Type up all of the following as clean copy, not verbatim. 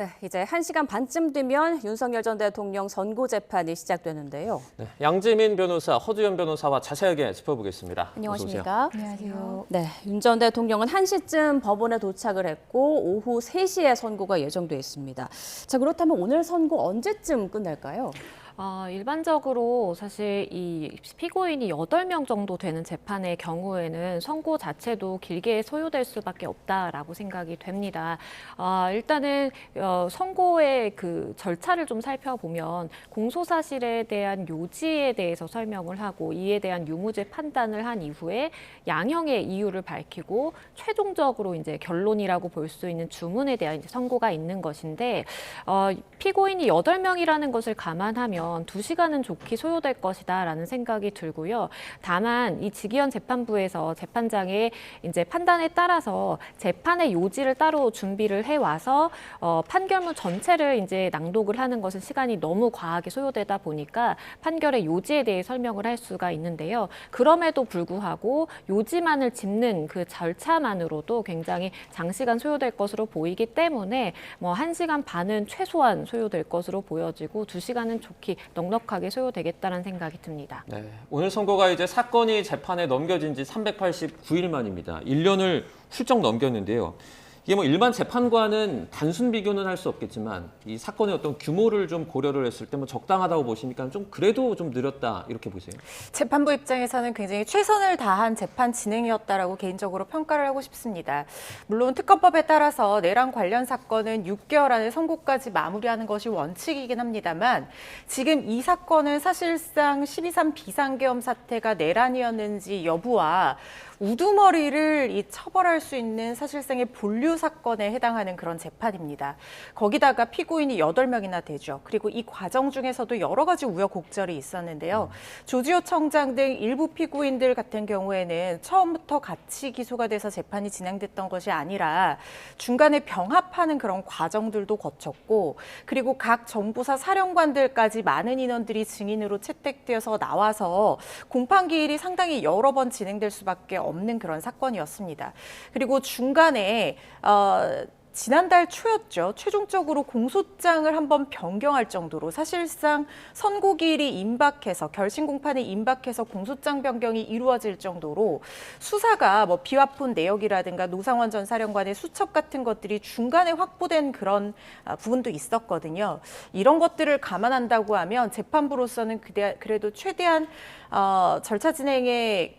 네, 이제 1시간 반쯤 뒤면 윤석열 전 대통령 선고 재판이 시작되는데요. 네, 양지민 변호사, 허두현 변호사와 자세하게 짚어보겠습니다. 안녕하십니까? 안녕하세요. 네, 윤 전 대통령은 1시쯤 법원에 도착을 했고 오후 3시에 선고가 예정돼 있습니다. 자, 그렇다면 오늘 선고 언제쯤 끝날까요? 일반적으로 사실 이 피고인이 8명 정도 되는 재판의 경우에는 선고 자체도 길게 소요될 수밖에 없다라고 생각이 됩니다. 일단은 선고의 그 절차를 좀 살펴보면 공소사실에 대한 요지에 대해서 설명을 하고 이에 대한 유무죄 판단을 한 이후에 양형의 이유를 밝히고 최종적으로 이제 결론이라고 볼 수 있는 주문에 대한 이제 선고가 있는 것인데 피고인이 8명이라는 것을 감안하면 2시간은 좋게 소요될 것이다라는 생각이 들고요. 다만 이 지기현 재판부에서 재판장의 이제 판단에 따라서 재판의 요지를 따로 준비를 해와서 판결문 전체를 이제 낭독을 하는 것은 시간이 너무 과하게 소요되다 보니까 판결의 요지에 대해 설명을 할 수가 있는데요. 그럼에도 불구하고 요지만을 짚는 그 절차만으로도 굉장히 장시간 소요될 것으로 보이기 때문에 1시간 반은 최소한 소요될 것으로 보여지고 2시간은 좋게 넉넉하게 소요되겠다는 생각이 듭니다. 네, 오늘 선고가 이제 사건이 재판에 넘겨진 지 389일 만입니다. 1년을 훌쩍 넘겼는데요. 이게 일반 재판과는 단순 비교는 할 수 없겠지만 이 사건의 어떤 규모를 좀 고려를 했을 때 적당하다고 보십니까? 좀 그래도 좀 느렸다 이렇게 보세요. 재판부 입장에서는 굉장히 최선을 다한 재판 진행이었다라고 개인적으로 평가를 하고 싶습니다. 물론 특검법에 따라서 내란 관련 사건은 6개월 안에 선고까지 마무리하는 것이 원칙이긴 합니다만 지금 이 사건은 사실상 12.3 비상계엄 사태가 내란이었는지 여부와 우두머리를 처벌할 수 있는 사실상의 본류 사건에 해당하는 그런 재판입니다. 거기다가 피고인이 8명이나 되죠. 그리고 이 과정 중에서도 여러 가지 우여곡절이 있었는데요. 조지호 청장 등 일부 피고인들 같은 경우에는 처음부터 같이 기소가 돼서 재판이 진행됐던 것이 아니라 중간에 병합하는 그런 과정들도 거쳤고 그리고 각 정보사 사령관들까지 많은 인원들이 증인으로 채택되어서 나와서 공판기일이 상당히 여러 번 진행될 수밖에 없는 그런 사건이었습니다. 그리고 중간에 지난달 초였죠. 최종적으로 공소장을 한번 변경할 정도로 사실상 선고기일이 임박해서 결심 공판이 임박해서 공소장 변경이 이루어질 정도로 수사가 비화폰 내역이라든가 노상원 전 사령관의 수첩 같은 것들이 중간에 확보된 그런 부분도 있었거든요. 이런 것들을 감안한다고 하면 재판부로서는 그래도 최대한 절차 진행에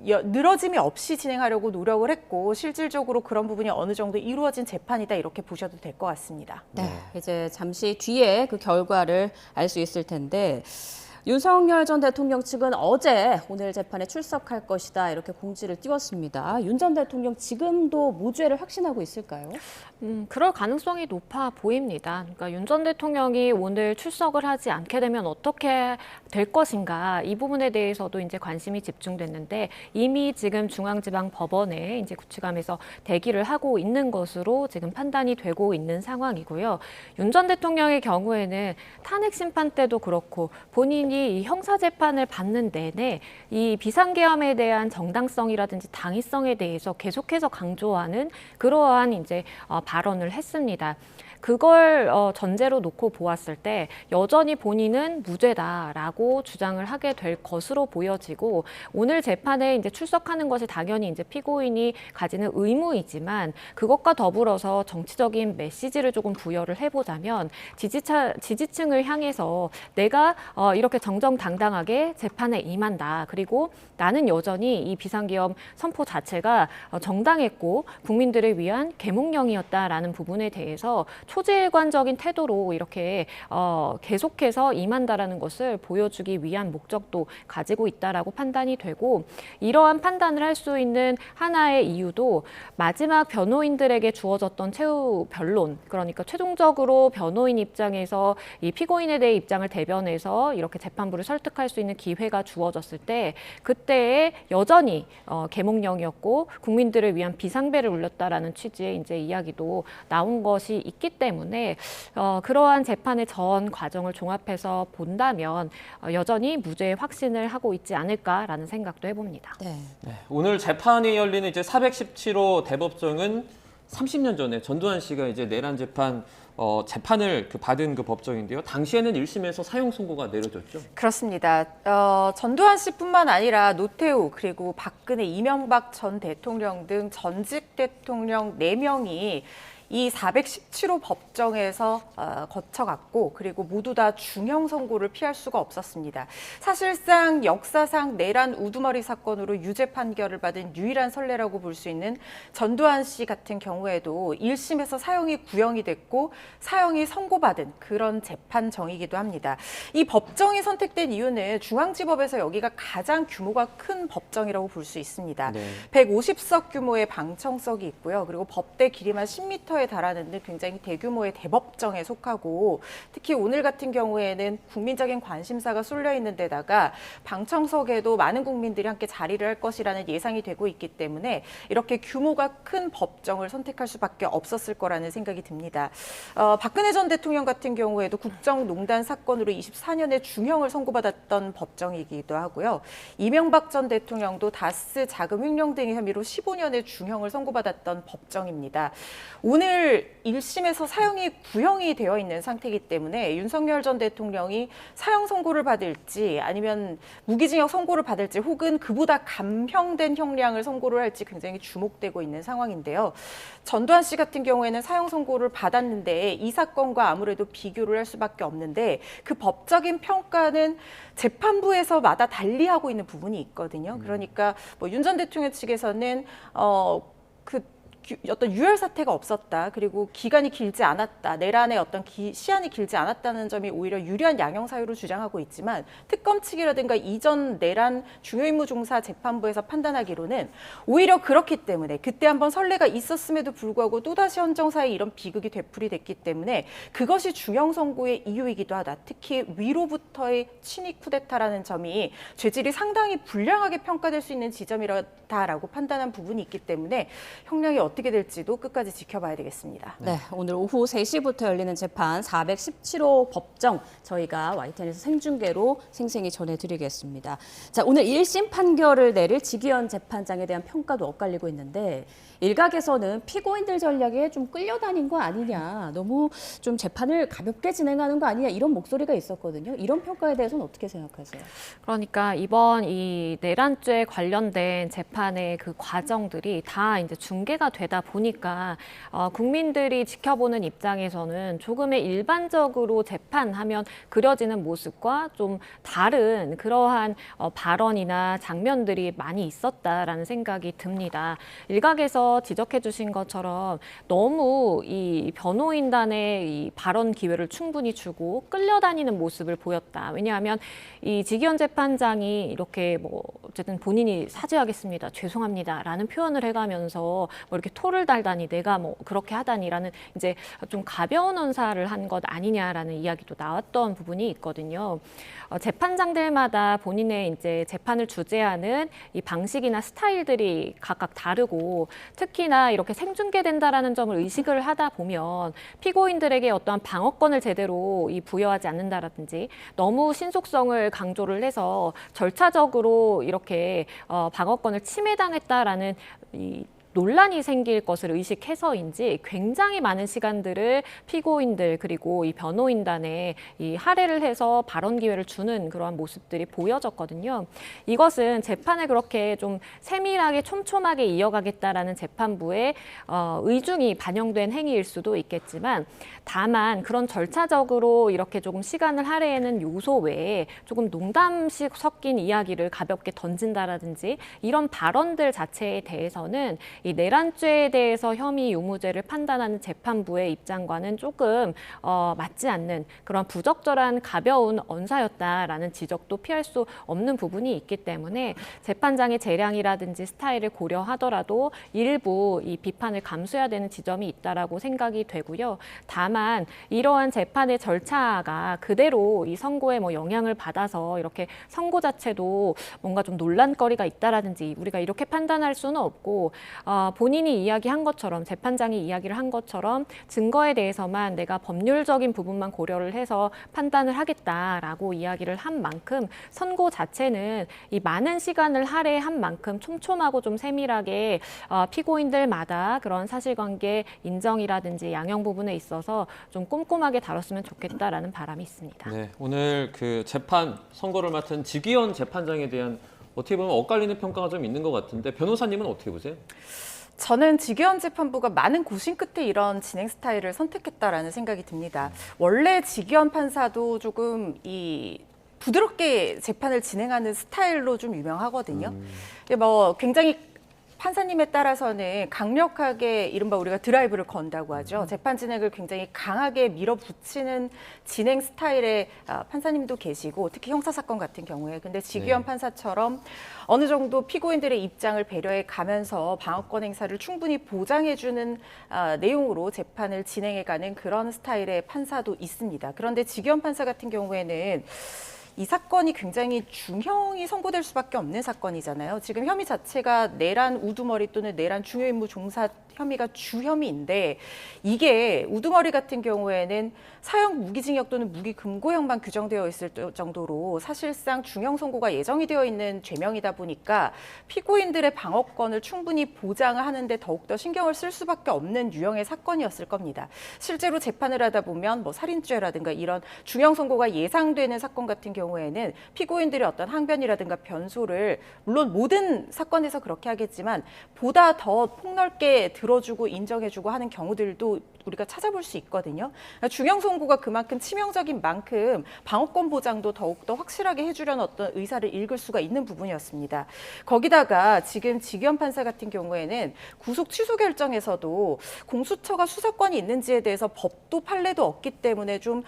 늘어짐이 없이 진행하려고 노력을 했고 실질적으로 그런 부분이 어느 정도 이루어진 재판이다 이렇게 보셔도 될 것 같습니다. 네, 이제 잠시 뒤에 그 결과를 알 수 있을 텐데 윤석열 전 대통령 측은 어제 오늘 재판에 출석할 것이다 이렇게 공지를 띄웠습니다. 윤 전 대통령 지금도 무죄를 확신하고 있을까요? 그럴 가능성이 높아 보입니다. 그러니까 윤 전 대통령이 오늘 출석을 하지 않게 되면 어떻게 될 것인가 이 부분에 대해서도 이제 관심이 집중됐는데 이미 지금 중앙지방법원에 이제 구치감에서 대기를 하고 있는 것으로 지금 판단이 되고 있는 상황이고요. 윤 전 대통령의 경우에는 탄핵 심판 때도 그렇고 본인이 이 형사재판을 받는 내내 이 비상계엄에 대한 정당성이라든지 당위성에 대해서 계속해서 강조하는 그러한 이제 발언을 했습니다. 그걸 전제로 놓고 보았을 때 여전히 본인은 무죄다라고 주장을 하게 될 것으로 보여지고 오늘 재판에 이제 출석하는 것이 당연히 이제 피고인이 가지는 의무이지만 그것과 더불어서 정치적인 메시지를 조금 부여를 해보자면 지지층을 향해서 내가 이렇게 정정당당하게 재판에 임한다. 그리고 나는 여전히 이 비상계엄 선포 자체가 정당했고 국민들을 위한 계몽령이었다라는 부분에 대해서 초지일관적인 태도로 이렇게 계속해서 임한다라는 것을 보여주기 위한 목적도 가지고 있다라고 판단이 되고 이러한 판단을 할 수 있는 하나의 이유도 마지막 변호인들에게 주어졌던 최후 변론 그러니까 최종적으로 변호인 입장에서 이 피고인에 대해 입장을 대변해서 이렇게 재판부를 설득할 수 있는 기회가 주어졌을 때 그때에 여전히 계몽령이었고 국민들을 위한 비상벨을 울렸다라는 취지의 이제 이야기도 나온 것이 있기 때문에 그러한 재판의 전 과정을 종합해서 본다면 여전히 무죄의 확신을 하고 있지 않을까라는 생각도 해봅니다. 네. 네, 오늘 재판이 열리는 이제 417호 대법정은 30년 전에 전두환 씨가 이제 내란 재판 재판을 받은 그 법정인데요. 당시에는 1심에서 사형 선고가 내려졌죠. 그렇습니다. 전두환 씨뿐만 아니라 노태우 그리고 박근혜, 이명박 전 대통령 등 전직 대통령 4명이 이 417호 법정에서 거쳐갔고 그리고 모두 다 중형 선고를 피할 수가 없었습니다. 사실상 역사상 내란 우두머리 사건으로 유죄 판결을 받은 유일한 선례라고 볼 수 있는 전두환 씨 같은 경우에도 1심에서 사형이 구형이 됐고 사형이 선고받은 그런 재판정이기도 합니다. 이 법정이 선택된 이유는 중앙지법에서 여기가 가장 규모가 큰 법정이라고 볼 수 있습니다. 네. 150석 규모의 방청석이 있고요. 그리고 법대 길이만 10m에 달하는 등 굉장히 대규모의 대법정에 속하고 특히 오늘 같은 경우에는 국민적인 관심사가 쏠려 있는 데다가 방청석에도 많은 국민들이 함께 자리를 할 것이라는 예상이 되고 있기 때문에 이렇게 규모가 큰 법정을 선택할 수밖에 없었을 거라는 생각이 듭니다. 박근혜 전 대통령 같은 경우에도 국정농단 사건으로 24년의 중형을 선고받았던 법정이기도 하고요. 이명박 전 대통령도 다스 자금 횡령 등의 혐의로 15년의 중형을 선고받았던 법정입니다. 오늘 1심에서 사형이 구형이 되어 있는 상태이기 때문에 윤석열 전 대통령이 사형 선고를 받을지 아니면 무기징역 선고를 받을지 혹은 그보다 감형된 형량을 선고를 할지 굉장히 주목되고 있는 상황인데요. 전두환 씨 같은 경우에는 사형 선고를 받았는데 이 사건과 아무래도 비교를 할 수밖에 없는데 그 법적인 평가는 재판부에서마다 달리하고 있는 부분이 있거든요. 그러니까 윤 전 대통령 측에서는 어떤 유혈 사태가 없었다. 그리고 기간이 길지 않았다. 내란의 어떤 시한이 길지 않았다는 점이 오히려 유리한 양형 사유로 주장하고 있지만 특검 측이라든가 이전 내란 중요임무 종사 재판부에서 판단하기로는 오히려 그렇기 때문에 그때 한번 선례가 있었음에도 불구하고 또다시 헌정사에 이런 비극이 되풀이됐기 때문에 그것이 중형 선고의 이유이기도 하다. 특히 위로부터의 친위 쿠데타라는 점이 죄질이 상당히 불량하게 평가될 수 있는 지점이다라고 판단한 부분이 있기 때문에 형량이 어떻게 될지도 끝까지 지켜봐야 되겠습니다. 네, 오늘 오후 3시부터 열리는 재판 417호 법정 저희가 YTN에서 생중계로 생생히 전해드리겠습니다. 자, 오늘 1심 판결을 내릴 지기현 재판장에 대한 평가도 엇갈리고 있는데 일각에서는 피고인들 전략에 좀 끌려다닌 거 아니냐, 너무 좀 재판을 가볍게 진행하는 거 아니냐 이런 목소리가 있었거든요. 이런 평가에 대해서는 어떻게 생각하세요? 그러니까 이번 이 내란죄 관련된 재판의 그 과정들이 다 이제 중계가 되다 보니까 국민들이 지켜보는 입장에서는 조금의 일반적으로 재판하면 그려지는 모습과 좀 다른 그러한 발언이나 장면들이 많이 있었다라는 생각이 듭니다. 일각에서 지적해 주신 것처럼 너무 이 변호인단의 이 발언 기회를 충분히 주고 끌려다니는 모습을 보였다. 왜냐하면 이 지기현 재판장이 이렇게 어쨌든 본인이 사죄하겠습니다. 죄송합니다라는 표현을 해가면서 이렇게 토를 달다니 내가 그렇게 하다니라는 이제 좀 가벼운 언사를 한 것 아니냐라는 이야기도 나왔던 부분이 있거든요. 재판장들마다 본인의 이제 재판을 주재하는 이 방식이나 스타일들이 각각 다르고 특히나 이렇게 생중계된다라는 점을 의식을 하다 보면 피고인들에게 어떠한 방어권을 제대로 부여하지 않는다라든지 너무 신속성을 강조를 해서 절차적으로 이렇게 방어권을 침해당했다라는 논란이 생길 것을 의식해서인지 굉장히 많은 시간들을 피고인들 그리고 이 변호인단에 할애를 해서 발언 기회를 주는 그러한 모습들이 보여졌거든요. 이것은 재판을 그렇게 좀 세밀하게 촘촘하게 이어가겠다라는 재판부의 의중이 반영된 행위일 수도 있겠지만 다만 그런 절차적으로 이렇게 조금 시간을 할애하는 요소 외에 조금 농담식 섞인 이야기를 가볍게 던진다라든지 이런 발언들 자체에 대해서는 이 내란죄에 대해서 혐의 유무죄를 판단하는 재판부의 입장과는 조금 맞지 않는 그런 부적절한 가벼운 언사였다라는 지적도 피할 수 없는 부분이 있기 때문에 재판장의 재량이라든지 스타일을 고려하더라도 일부 이 비판을 감수해야 되는 지점이 있다라고 생각이 되고요. 다만 이러한 재판의 절차가 그대로 이 선고에 영향을 받아서 이렇게 선고 자체도 뭔가 좀 논란거리가 있다라든지 우리가 이렇게 판단할 수는 없고 본인이 이야기한 것처럼 재판장이 이야기를 한 것처럼 증거에 대해서만 내가 법률적인 부분만 고려를 해서 판단을 하겠다라고 이야기를 한 만큼 선고 자체는 이 많은 시간을 할애한 만큼 촘촘하고 좀 세밀하게 피고인들마다 그런 사실관계 인정이라든지 양형 부분에 있어서 좀 꼼꼼하게 다뤘으면 좋겠다라는 바람이 있습니다. 네, 오늘 그 재판 선고를 맡은 지기현 재판장에 대한 어떻게 보면 엇갈리는 평가가 좀 있는 것 같은데 변호사님은 어떻게 보세요? 저는 지기현 재판부가 많은 고심 끝에 이런 진행 스타일을 선택했다라는 생각이 듭니다. 원래 지기현 판사도 조금 부드럽게 재판을 진행하는 스타일로 좀 유명하거든요. 뭐 굉장히 판사님에 따라서는 강력하게 이른바 우리가 드라이브를 건다고 하죠. 재판 진행을 굉장히 강하게 밀어붙이는 진행 스타일의 판사님도 계시고 특히 형사사건 같은 경우에 근데 지기현 판사처럼 어느 정도 피고인들의 입장을 배려해 가면서 방어권 행사를 충분히 보장해주는 내용으로 재판을 진행해가는 그런 스타일의 판사도 있습니다. 그런데 지기현 판사 같은 경우에는 이 사건이 굉장히 중형이 선고될 수밖에 없는 사건이잖아요. 지금 혐의 자체가 내란 우두머리 또는 내란 중요임무 종사 혐의가 주혐의인데 이게 우두머리 같은 경우에는 사형 무기징역 또는 무기금고형만 규정되어 있을 정도로 사실상 중형 선고가 예정이 되어 있는 죄명이다 보니까 피고인들의 방어권을 충분히 보장을 하는데 더욱더 신경을 쓸 수밖에 없는 유형의 사건이었을 겁니다. 실제로 재판을 하다 보면 뭐 살인죄라든가 이런 중형 선고가 예상되는 사건 같은 경우에는 피고인들의 어떤 항변이라든가 변소를 물론 모든 사건에서 그렇게 하겠지만 보다 더 폭넓게 들어주고 인정해주고 하는 경우들도 우리가 찾아볼 수 있거든요. 중형 선고가 그만큼 치명적인 만큼 방어권 보장도 더욱더 확실하게 해주려는 어떤 의사를 읽을 수가 있는 부분이었습니다. 거기다가 지금 지기현 판사 같은 경우에는 구속 취소 결정에서도 공수처가 수사권이 있는지에 대해서 법도 판례도 없기 때문에 좀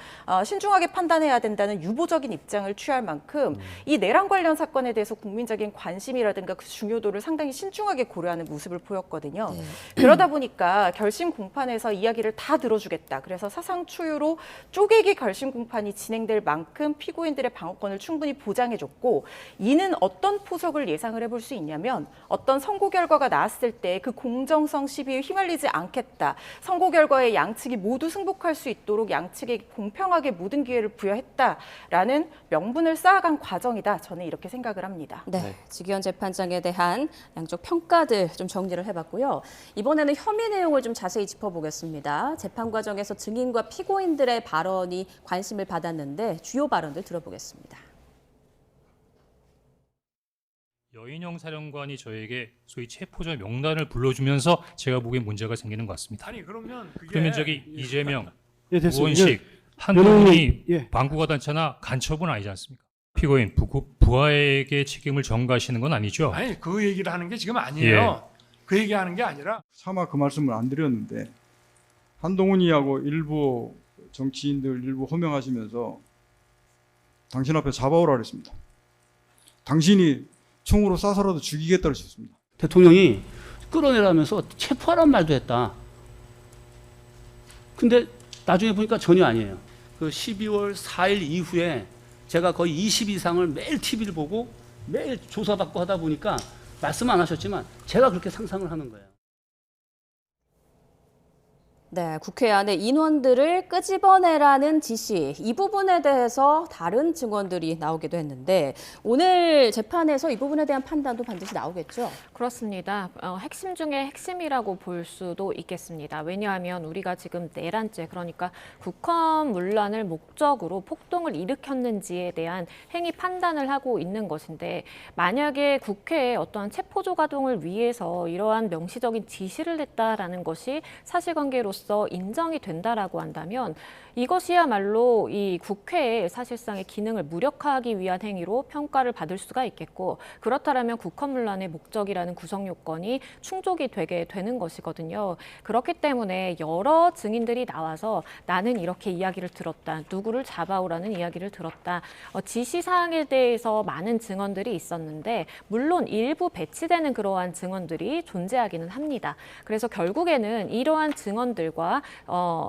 신중하게 판단해야 된다는 유보적인 입장을 취할 만큼 이 내란 관련 사건에 대해서 국민적인 관심이라든가 그 중요도를 상당히 신중하게 고려하는 모습을 보였거든요. 그러다 보니까 결심 공판에서 이야기를 다 들어주겠다. 그래서 사상 초유로 쪼개기 결심 공판이 진행될 만큼 피고인들의 방어권을 충분히 보장해줬고 이는 어떤 포석을 예상을 해볼 수 있냐면 어떤 선고 결과가 나왔을 때 그 공정성 시비에 휘말리지 않겠다. 선고 결과에 양측이 모두 승복할 수 있도록 양측에게 공평하게 모든 기회를 부여했다라는 명분을 쌓아간 과정이다. 저는 이렇게 생각을 합니다. 네, 지기현 재판장에 대한 양쪽 평가들 좀 정리를 해봤고요. 이번에는 혐의 내용을 좀 자세히 짚어보겠습니다. 재판 과정에서 증인과 피고인들의 발언이 관심을 받았는데 주요 발언들 들어보겠습니다. 여인영 사령관이 저에게 소위 체포자 명단을 불러주면서 제가 보기엔 문제가 생기는 것 같습니다. 아니 그러면 저기 이재명, 예, 됐어요. 우원식, 한동훈이 반국가 단체나 간첩은 아니지 않습니까? 피고인 부하에게 책임을 전가하시는 건 아니죠? 아니 그 얘기를 하는 게 지금 아니에요. 그 얘기하는 게 아니라 차마 그 말씀을 안 드렸는데 한동훈이하고 일부 정치인들 일부 호명하시면서 당신 앞에 잡아오라 그랬습니다. 당신이 총으로 쏴서라도 죽이겠다고 했습니다. 대통령이 끌어내라면서 체포하란 말도 했다. 근데 나중에 보니까 전혀 아니에요. 그 12월 4일 이후에 제가 거의 20 이상을 매일 TV를 보고 매일 조사받고 하다 보니까 말씀 안 하셨지만 제가 그렇게 상상을 하는 거예요. 네, 국회 안에 인원들을 끄집어내라는 지시, 이 부분에 대해서 다른 증언들이 나오기도 했는데 오늘 재판에서 이 부분에 대한 판단도 반드시 나오겠죠? 그렇습니다. 핵심 중에 핵심이라고 볼 수도 있겠습니다. 왜냐하면 우리가 지금 내란죄, 그러니까 국헌문란을 목적으로 폭동을 일으켰는지에 대한 행위 판단을 하고 있는 것인데 만약에 국회에 어떠한 체포조 가동을 위해서 이러한 명시적인 지시를 했다라는 것이 사실관계로서 인정이 된다라고 한다면 이것이야말로 이 국회의 사실상의 기능을 무력화하기 위한 행위로 평가를 받을 수가 있겠고 그렇다면 국헌문란의 목적이라는 구성 요건이 충족이 되게 되는 것이거든요. 그렇기 때문에 여러 증인들이 나와서 나는 이렇게 이야기를 들었다. 누구를 잡아오라는 이야기를 들었다. 지시사항에 대해서 많은 증언들이 있었는데 물론 일부 배치되는 그러한 증언들이 존재하기는 합니다. 그래서 결국에는 이러한 증언들과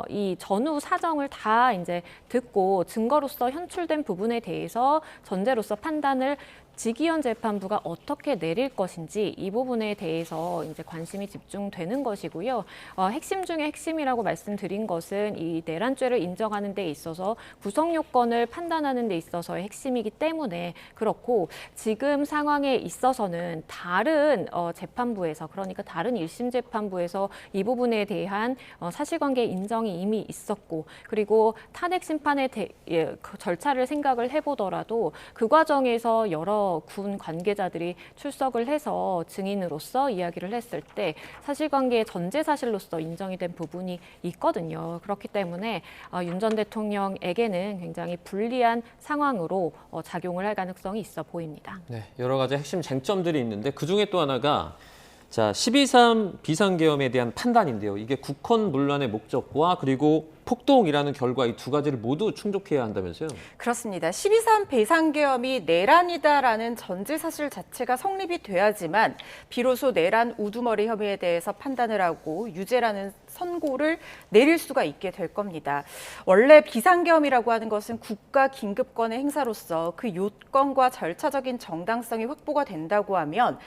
이 전후 사정을 다 이제 듣고 증거로서 현출된 부분에 대해서 전제로서 판단을 지기현 재판부가 어떻게 내릴 것인지 이 부분에 대해서 이제 관심이 집중되는 것이고요. 핵심 중에 핵심이라고 말씀드린 것은 이 내란죄를 인정하는 데 있어서 구성 요건을 판단하는 데 있어서의 핵심이기 때문에 그렇고 지금 상황에 있어서는 다른 재판부에서 그러니까 다른 1심 재판부에서 이 부분에 대한 사실관계 인정이 이미 있었고 그리고 탄핵 심판의 그 절차를 생각을 해보더라도 그 과정에서 여러 군 관계자들이 출석을 해서 증인으로서 이야기를 했을 때 사실관계의 전제 사실로서 인정이 된 부분이 있거든요. 그렇기 때문에 윤 전 대통령에게는 굉장히 불리한 상황으로 작용을 할 가능성이 있어 보입니다. 네, 여러 가지 핵심 쟁점들이 있는데 그중에 또 하나가 자, 12.3 비상계엄에 대한 판단인데요. 이게 국헌문란의 목적과 그리고 폭동이라는 결과 이 두 가지를 모두 충족해야 한다면서요? 그렇습니다. 12.3 비상계엄이 내란이다라는 전제 사실 자체가 성립이 돼야지만 비로소 내란 우두머리 혐의에 대해서 판단을 하고 유죄라는 선고를 내릴 수가 있게 될 겁니다. 원래 비상계엄이라고 하는 것은 국가 긴급권의 행사로서 그 요건과 절차적인 정당성이 확보가 된다고 하면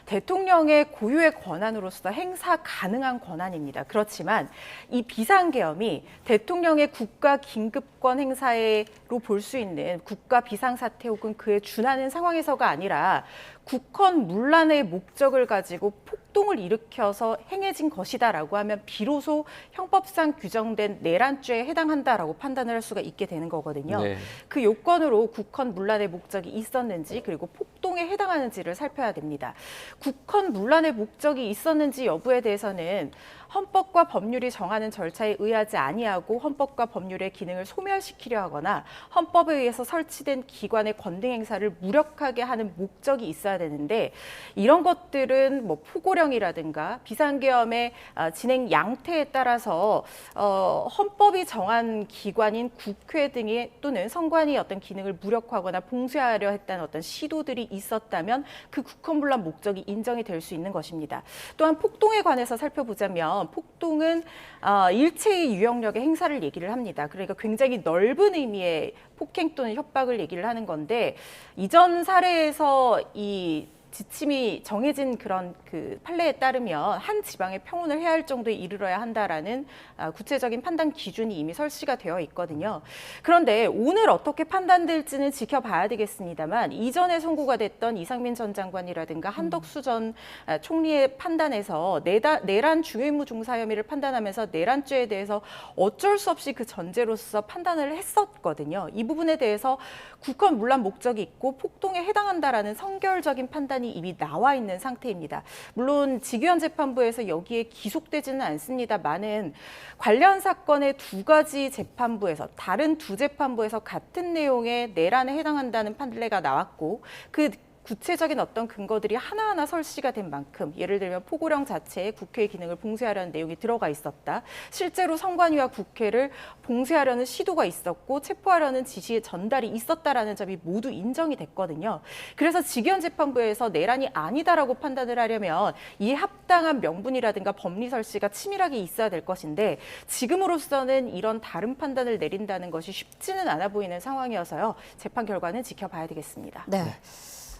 대통령의 고유의 권한으로서 행사 가능한 권한입니다. 그렇지만 이 비상계엄이 대통령의 국가 긴급권 행사로 볼 수 있는 국가 비상사태 혹은 그에 준하는 상황에서가 아니라 국헌문란의 목적을 가지고 폭동을 일으켜서 행해진 것이다라고 하면 비로소 형법상 규정된 내란죄에 해당한다라고 판단을 할 수가 있게 되는 거거든요. 네. 그 요건으로 국헌문란의 목적이 있었는지 그리고 폭동에 해당하는지를 살펴야 됩니다. 국헌문란의 목적이 있었는지 여부에 대해서는 헌법과 법률이 정하는 절차에 의하지 아니하고 헌법과 법률의 기능을 소멸시키려 하거나 헌법에 의해서 설치된 기관의 권능 행사를 무력하게 하는 목적이 있어야 되는데 이런 것들은 뭐 포고령이라든가 비상계엄의 진행 양태에 따라서 헌법이 정한 기관인 국회 등의 또는 선관위 어떤 기능을 무력화하거나 봉쇄하려 했다는 어떤 시도들이 있었다면 그 국헌문란 목적이 인정이 될 수 있는 것입니다. 또한 폭동에 관해서 살펴보자면 폭동은 일체의 유형력의 행사를 얘기를 합니다. 그러니까 굉장히 넓은 의미의 폭행 또는 협박을 얘기를 하는 건데 이전 사례에서 이 지침이 정해진 그런 그 판례에 따르면 한 지방에 평온을 해야 할 정도에 이르러야 한다라는 구체적인 판단 기준이 이미 설치가 되어 있거든요. 그런데 오늘 어떻게 판단될지는 지켜봐야 되겠습니다만 이전에 선고가 됐던 이상민 전 장관이라든가 한덕수 전 총리의 판단에서 내란 중의무 중사 혐의를 판단하면서 내란죄에 대해서 어쩔 수 없이 그 전제로서 판단을 했었거든요. 이 부분에 대해서 국헌문란 목적이 있고 폭동에 해당한다라는 성결적인 판단이 이미 나와 있는 상태입니다. 물론 지기현 재판부에서 여기에 기속되지는 않습니다만은 관련 사건의 두 가지 재판부에서 다른 두 재판부에서 같은 내용의 내란에 해당한다는 판례가 나왔고 그 구체적인 어떤 근거들이 하나하나 설치가 된 만큼 예를 들면 포고령 자체에 국회의 기능을 봉쇄하려는 내용이 들어가 있었다. 실제로 선관위와 국회를 봉쇄하려는 시도가 있었고 체포하려는 지시의 전달이 있었다라는 점이 모두 인정이 됐거든요. 그래서 지기현 재판부에서 내란이 아니다라고 판단을 하려면 이에 합당한 명분이라든가 법리 설치가 치밀하게 있어야 될 것인데 지금으로서는 이런 다른 판단을 내린다는 것이 쉽지는 않아 보이는 상황이어서요. 재판 결과는 지켜봐야 되겠습니다. 네.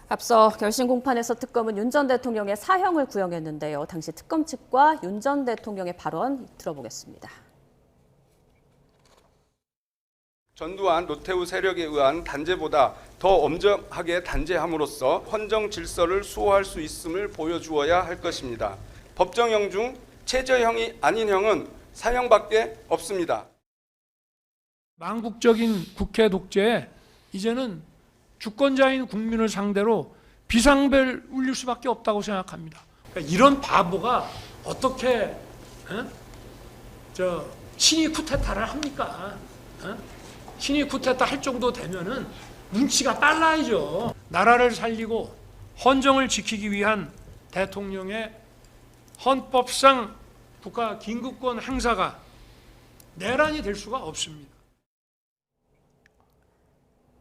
앞서 결심 공판에서 특검은 윤 전 대통령의 사형을 구형했는데요. 당시 특검 측과 윤 전 대통령의 발언 들어보겠습니다. 전두환 노태우 세력에 의한 단죄보다 더 엄정하게 단죄함으로써 헌정 질서를 수호할 수 있음을 보여주어야 할 것입니다. 법정형 중 최저형이 아닌 형은 사형밖에 없습니다. 망국적인 국회 독재에 이제는 주권자인 국민을 상대로 비상벨 울릴 수밖에 없다고 생각합니다. 그러니까 이런 바보가 어떻게 친위 쿠데타를 합니까? 친위 쿠데타 할 정도 되면은 눈치가 빨라야죠. 나라를 살리고 헌정을 지키기 위한 대통령의 헌법상 국가 긴급권 행사가 내란이 될 수가 없습니다.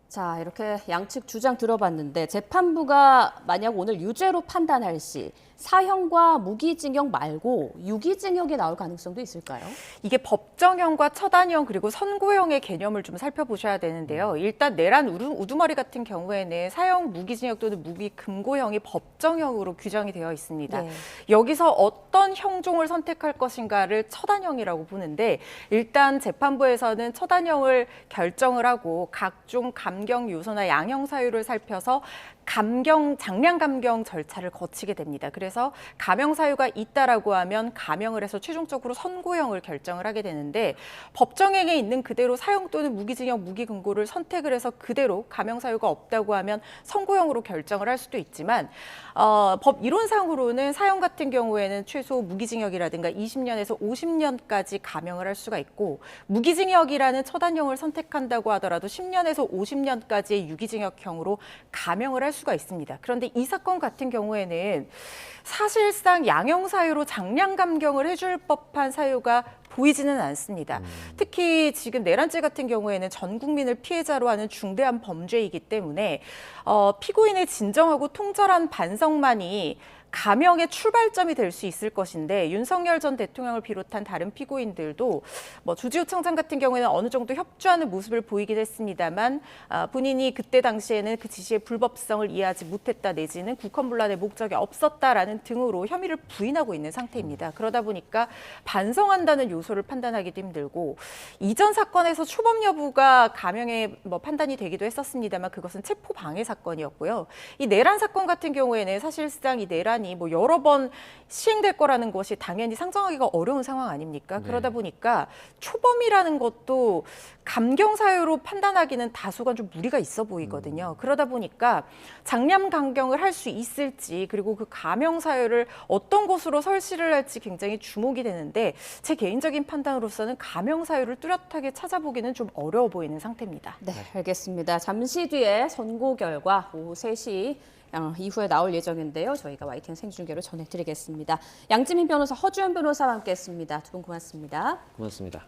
자, 이렇게 양측 주장 들어봤는데 재판부가 만약 오늘 유죄로 판단할 시 사형과 무기징역 말고 유기징역이 나올 가능성도 있을까요? 이게 법정형과 처단형 그리고 선고형의 개념을 좀 살펴보셔야 되는데요. 일단 내란 우두머리 같은 경우에는 사형, 무기징역 또는 무기금고형이 법정형으로 규정이 되어 있습니다. 네. 여기서 어떤 형종을 선택할 것인가를 처단형이라고 보는데 일단 재판부에서는 처단형을 결정을 하고 각종 감경 요소나 양형 사유를 살펴서 장량 감경 절차를 거치게 됩니다. 그래서 감형 사유가 있다라고 하면 감형을 해서 최종적으로 선고형을 결정을 하게 되는데 법정형에 있는 그대로 사형 또는 무기징역, 무기금고를 선택을 해서 그대로 감형 사유가 없다고 하면 선고형으로 결정을 할 수도 있지만 법 이론상으로는 사형 같은 경우에는 최소 무기징역이라든가 20년에서 50년까지 감형을 할 수가 있고 무기징역이라는 처단형을 선택한다고 하더라도 10년에서 50년까지의 유기징역형으로 감형을 할 수가 있습니다. 그런데 이 사건 같은 경우에는 사실상 양형 사유로 장량 감경을 해줄 법한 사유가 보이지는 않습니다. 특히 지금 내란죄 같은 경우에는 전 국민을 피해자로 하는 중대한 범죄이기 때문에 피고인의 진정하고 통절한 반성만이 감형의 출발점이 될 수 있을 것인데 윤석열 전 대통령을 비롯한 다른 피고인들도 주지호 청장 같은 경우에는 어느 정도 협조하는 모습을 보이긴 했습니다만 본인이 그때 당시에는 그 지시의 불법성을 이해하지 못했다 내지는 국헌문란의 목적이 없었다라는 등으로 혐의를 부인하고 있는 상태입니다. 그러다 보니까 반성한다는 요소를 판단하기도 힘들고 이전 사건에서 초범 여부가 감형의 판단이 되기도 했었습니다만 그것은 체포 방해 사건이었고요. 이 내란 사건 같은 경우에는 사실상 이 내란이 여러 번 시행될 거라는 것이 당연히 상정하기가 어려운 상황 아닙니까? 네. 그러다 보니까 초범이라는 것도 감경 사유로 판단하기는 다소간 좀 무리가 있어 보이거든요. 그러다 보니까 장량 감경을 할 수 있을지 그리고 그 감형 사유를 어떤 곳으로 설치를 할지 굉장히 주목이 되는데 제 개인적인 판단으로서는 감형 사유를 뚜렷하게 찾아보기는 좀 어려워 보이는 상태입니다. 네, 알겠습니다. 잠시 뒤에 선고 결과 오후 3시 이후에 나올 예정인데요. 저희가 YTN 생중계로 전해드리겠습니다. 양지민 변호사, 허주연 변호사와 함께했습니다. 두 분 고맙습니다. 고맙습니다.